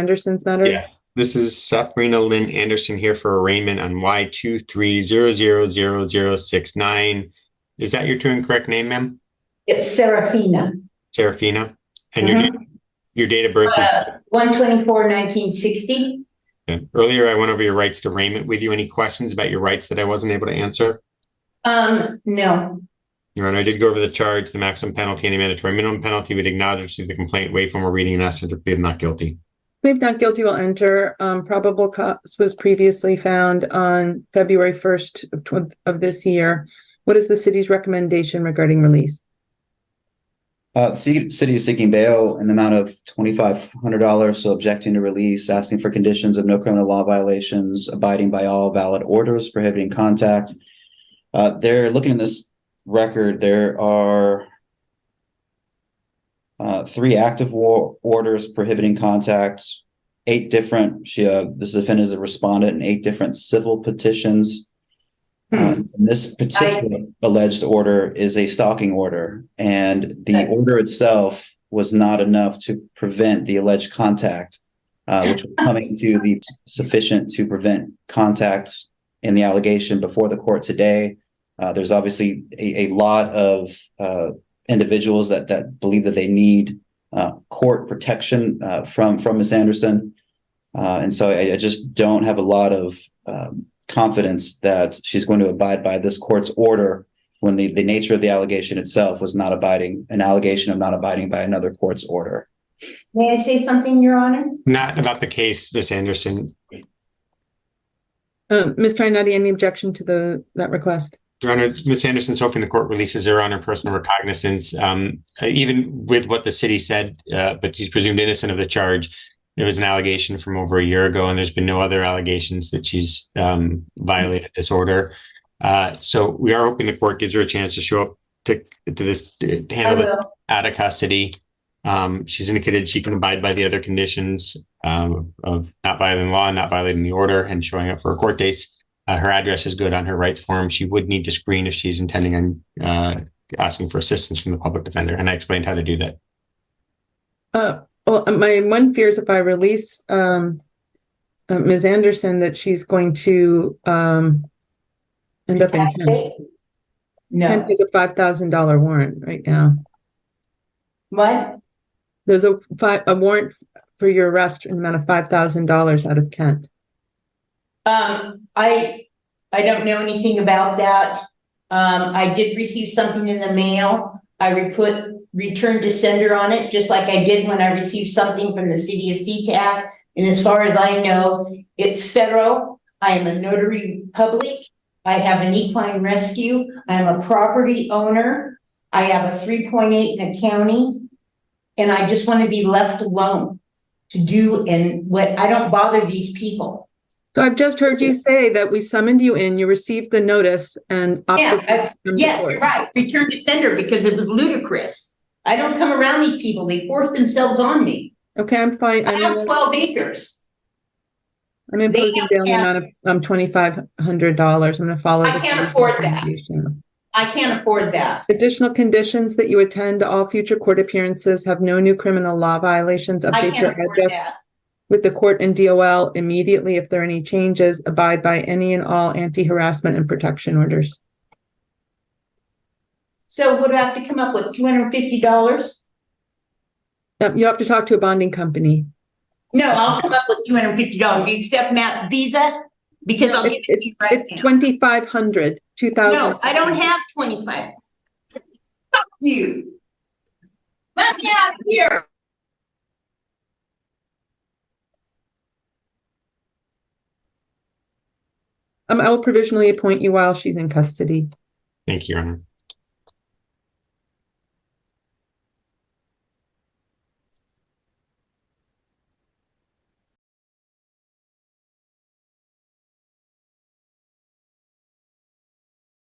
Anderson's matter? Yes, this is Sabrina Lynn Anderson here for arraignment on Y23000069. Is that your true and correct name, ma'am? It's Serafina. Serafina? And your date of birth is 1/24/1960. okay. Earlier, I went over your rights to arraignment with you. Any questions about your rights that I wasn't able to answer? No. Your Honor, I did go over the charge, the maximum penalty, any mandatory minimum penalty. We'd acknowledge the complaint, waive formal reading, and ask to plead not guilty. Plead not guilty will enter. Probable cause was previously found on February 1st of this year. What is the city's recommendation regarding release? The city is seeking bail in the amount of $2,500, so objecting to release, asking for conditions of no criminal law violations, abiding by all valid orders, prohibiting contact. They're looking at this record. There are 3 active orders prohibiting contact, 8 different, this defendant is a respondent in 8 different civil petitions. This particular alleged order is a stalking order, and the order itself was not enough to prevent the alleged contact, which was coming to be sufficient to prevent contact in the allegation before the court today. There's obviously a lot of individuals that believe that they need court protection from Ms. Anderson. And so I just don't have a lot of confidence that she's going to abide by this court's order when the nature of the allegation itself was not an allegation of not abiding by another court's order. May I say something, Your Honor? Not about the case, Ms. Anderson. Ms. Trinetti, any objection to that request? Your Honor, Ms. Anderson's hoping the court releases her on her personal recognizance, even with what the city said, but she's presumed innocent of the charge. There was an allegation from over a year ago, and there's been no other allegations that she's violated this order. So we are hoping the court gives her a chance to show up to handle it out of custody. She's indicated she can abide by the other conditions of not violating the law, not violating the order, and showing up for a court date. Her address is good on her rights form. She would need to screen if she's intending on asking for assistance from the public defender, and I explained how to do that. Well, my one fear is if I release Ms. Anderson, that she's going to end up in Kent. No. Kent is a $5,000 warrant right now. What? There's a warrant for your arrest in the amount of $5,000 out of Kent. I don't know anything about that. I did receive something in the mail. I put return to sender on it, just like I did when I received something from the city of SeaTac. And as far as I know, it's federal. I am a notary public. I have an equine rescue. I'm a property owner. I have a 3.8 in a county. And I just want to be left alone to do and what I don't bother these people. So I've just heard you say that we summoned you in, you received the notice and yes, you're right. Return to sender because it was ludicrous. I don't come around these people. They force themselves on me. Okay, I'm fine. I have 12 acres. I'm imposing bail in the amount of $2,500. I'm going to follow. I can't afford that. I can't afford that. Additional conditions that you attend all future court appearances, have no new criminal law violations, update your address with the court and DOL immediately if there are any changes, abide by any and all anti-harassment and protection orders. So what do I have to come up with? $250? You have to talk to a bonding company. No, I'll come up with $250. You accept Matt Visa? Because I'll get it right now. It's $2,500. $2,000. No, I don't have 25. Fuck you. Let me out of here. I will provisionally appoint you while she's in custody. Thank you, Your Honor.